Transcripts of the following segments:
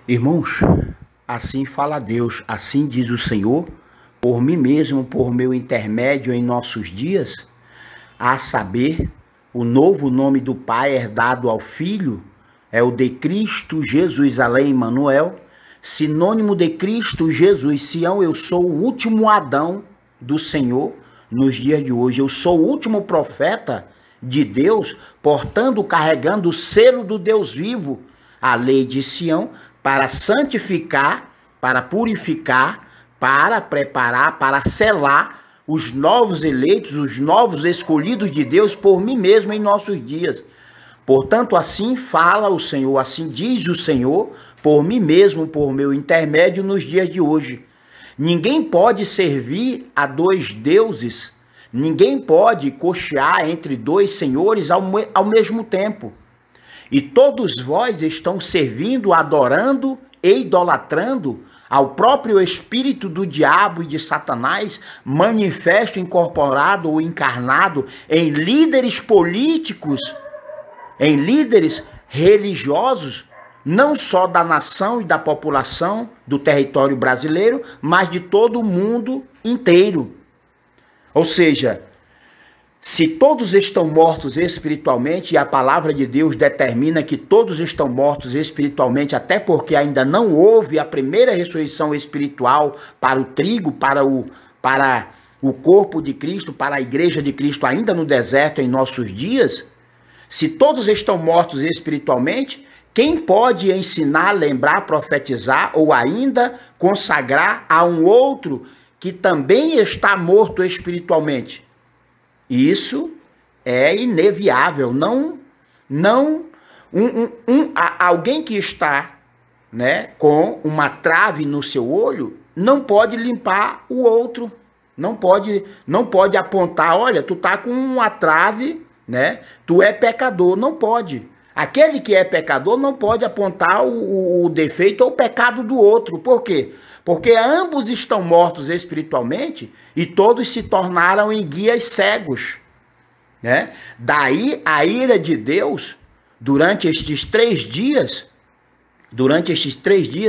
Irmãos, assim fala Deus, assim diz o Senhor, por mim mesmo, por meu intermédio em nossos dias, a saber, o novo nome do Pai é dado ao Filho, é o de Cristo Jesus, além Emmanuel, sinônimo de Cristo Jesus, Sião, eu sou o último Adão do Senhor nos dias de hoje, eu sou o último profeta de Deus, portando, carregando o selo do Deus vivo, a lei de Sião, para santificar, para purificar, para preparar, para selar os novos eleitos, os novos escolhidos de Deus por mim mesmo em nossos dias. Portanto, assim fala o Senhor, assim diz o Senhor, por mim mesmo, por meu intermédio nos dias de hoje. Ninguém pode servir a dois deuses, ninguém pode cochear entre dois senhores ao mesmo tempo. E todos vós estão servindo, adorando e idolatrando ao próprio espírito do diabo e de Satanás, manifesto, incorporado ou encarnado em líderes políticos, em líderes religiosos, não só da nação e da população do território brasileiro, mas de todo o mundo inteiro. Ou seja, se todos estão mortos espiritualmente, e a palavra de Deus determina que todos estão mortos espiritualmente, até porque ainda não houve a primeira ressurreição espiritual para o trigo, para o corpo de Cristo, para a igreja de Cristo ainda no deserto em nossos dias, se todos estão mortos espiritualmente, quem pode ensinar, lembrar, profetizar ou ainda consagrar a um outro que também está morto espiritualmente? Isso é ineviável. Alguém que está, né, com uma trave no seu olho não pode limpar o outro. Não pode apontar, olha, tu tá com uma trave, né? Tu é pecador. Não pode. Aquele que é pecador não pode apontar o defeito ou o pecado do outro. Por quê? Porque ambos estão mortos espiritualmente e todos se tornaram em guias cegos, né? Daí a ira de Deus, durante estes 3 dias,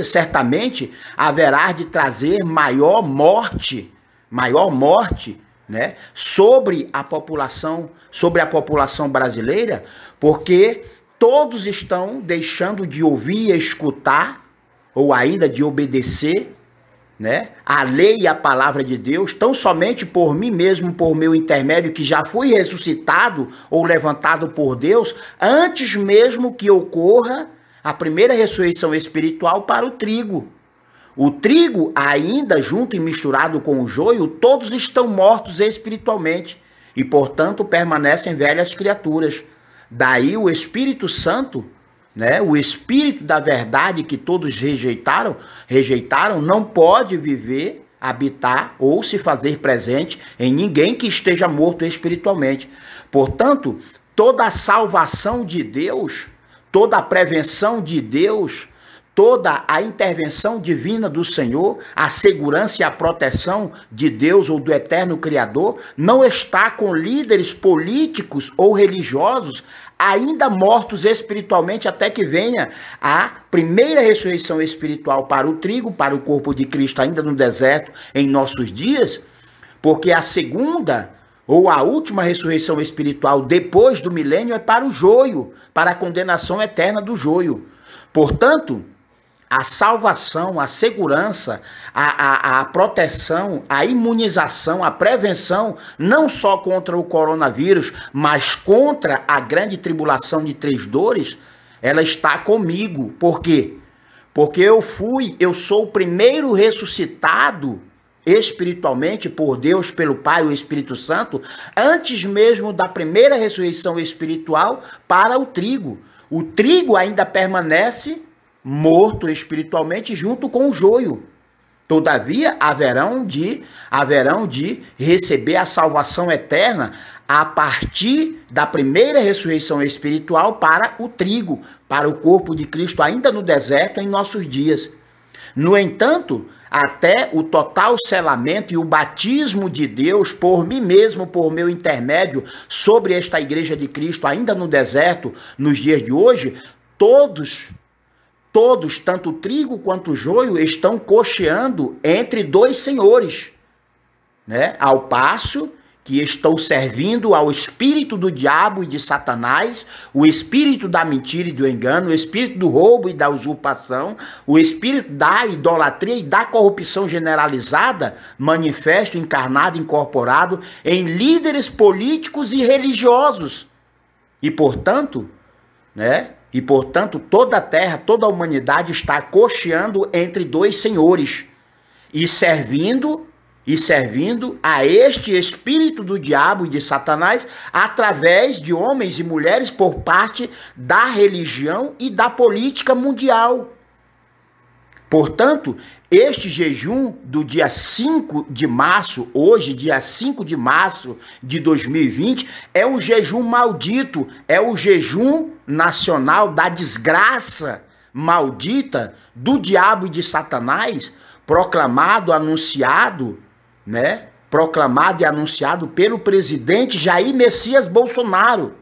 certamente haverá de trazer maior morte, né, sobre a população brasileira, porque todos estão deixando de ouvir e escutar, ou ainda de obedecer, né, a lei e a palavra de Deus, tão somente por mim mesmo, por meu intermédio, que já fui ressuscitado ou levantado por Deus, antes mesmo que ocorra a primeira ressurreição espiritual para o trigo. O trigo, ainda junto e misturado com o joio, todos estão mortos espiritualmente e, portanto, permanecem velhas criaturas. Daí o Espírito Santo, né, o Espírito da verdade que todos rejeitaram, não pode viver, habitar ou se fazer presente em ninguém que esteja morto espiritualmente. Portanto, toda a salvação de Deus, toda a prevenção de Deus, toda a intervenção divina do Senhor, a segurança e a proteção de Deus ou do eterno Criador, não está com líderes políticos ou religiosos ainda mortos espiritualmente, até que venha a primeira ressurreição espiritual para o trigo, para o corpo de Cristo ainda no deserto em nossos dias, porque a segunda ou a última ressurreição espiritual depois do milênio é para o joio, para a condenação eterna do joio. Portanto, a salvação, a segurança, a proteção, a imunização, a prevenção, não só contra o coronavírus, mas contra a grande tribulação de 3 dores, ela está comigo. Por quê? Porque eu sou o primeiro ressuscitado espiritualmente por Deus, pelo Pai e o Espírito Santo, antes mesmo da primeira ressurreição espiritual para o trigo. O trigo ainda permanece morto espiritualmente junto com o joio. Todavia, haverão de receber a salvação eterna a partir da primeira ressurreição espiritual para o trigo, para o corpo de Cristo ainda no deserto em nossos dias. No entanto, até o total selamento e o batismo de Deus por mim mesmo, por meu intermédio, sobre esta igreja de Cristo ainda no deserto, nos dias de hoje, todos todos, tanto o trigo quanto o joio, estão cocheando entre dois senhores, né? Ao passo que estão servindo ao espírito do diabo e de Satanás, o espírito da mentira e do engano, o espírito do roubo e da usurpação, o espírito da idolatria e da corrupção generalizada, manifesto, encarnado, incorporado em líderes políticos e religiosos. E, portanto, né? E, portanto, toda a terra, toda a humanidade está cocheando entre dois senhores e servindo a este espírito do diabo e de Satanás através de homens e mulheres por parte da religião e da política mundial. Portanto, este jejum do dia 5 de março, hoje, dia 5 de março de 2020, é um jejum maldito, é o jejum nacional da desgraça maldita do diabo e de Satanás, proclamado, anunciado, né? Proclamado e anunciado pelo presidente Jair Messias Bolsonaro.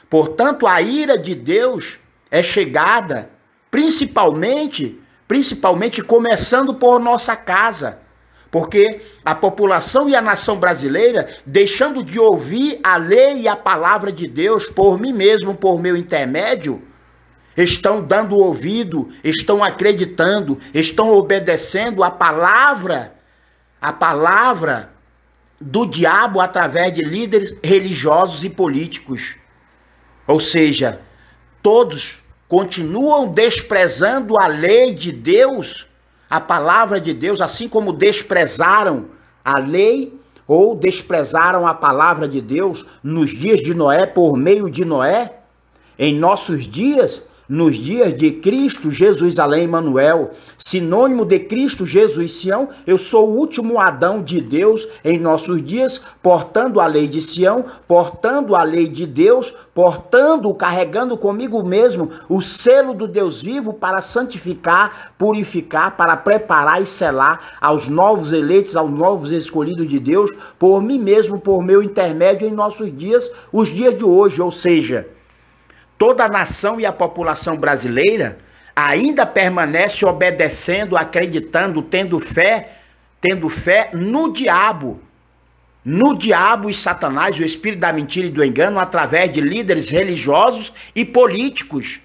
Portanto, a ira de Deus é chegada, principalmente começando por nossa casa, porque a população e a nação brasileira, deixando de ouvir a lei e a palavra de Deus por mim mesmo, por meu intermédio, estão dando ouvido, estão acreditando, estão obedecendo a palavra do diabo através de líderes religiosos e políticos. Ou seja, todos continuam desprezando a lei de Deus, a palavra de Deus, assim como desprezaram a lei ou desprezaram a palavra de Deus nos dias de Noé, por meio de Noé. Em nossos dias, nos dias de Cristo Jesus, além Emanuel, sinônimo de Cristo Jesus, Sião, eu sou o último Adão de Deus em nossos dias, portando a lei de Sião, portando a lei de Deus, carregando comigo mesmo o selo do Deus vivo para santificar, purificar, para preparar e selar aos novos eleitos, aos novos escolhidos de Deus, por mim mesmo, por meu intermédio em nossos dias, os dias de hoje, ou seja, toda a nação e a população brasileira ainda permanece obedecendo, acreditando, tendo fé no diabo e Satanás, o espírito da mentira e do engano, através de líderes religiosos e políticos.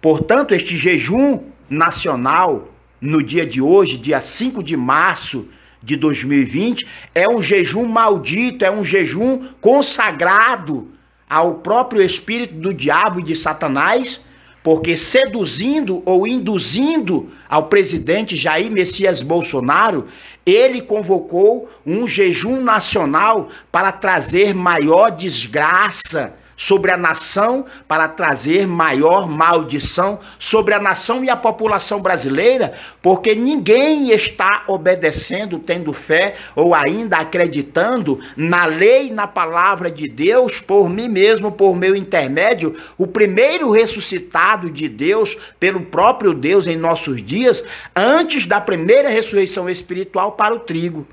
Portanto, este jejum nacional, no dia de hoje, dia 5 de março de 2020, é um jejum maldito, é um jejum consagrado ao próprio espírito do diabo e de Satanás, porque seduzindo ou induzindo ao presidente Jair Messias Bolsonaro, ele convocou um jejum nacional para trazer maior desgraça sobre a nação, para trazer maior maldição sobre a nação e a população brasileira, porque ninguém está obedecendo, tendo fé ou ainda acreditando na lei e na palavra de Deus, por mim mesmo, por meu intermédio, o primeiro ressuscitado de Deus, pelo próprio Deus em nossos dias, antes da primeira ressurreição espiritual para o trigo.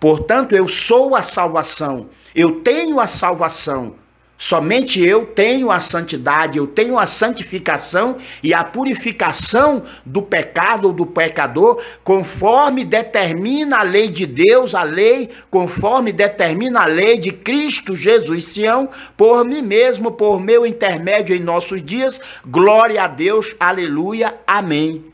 Portanto, eu sou a salvação, eu tenho a salvação. Somente eu tenho a santidade, eu tenho a santificação e a purificação do pecado ou do pecador, conforme determina a lei de Deus, conforme determina a lei de Cristo Jesus, Sião, por mim mesmo, por meu intermédio em nossos dias. Glória a Deus, aleluia, amém.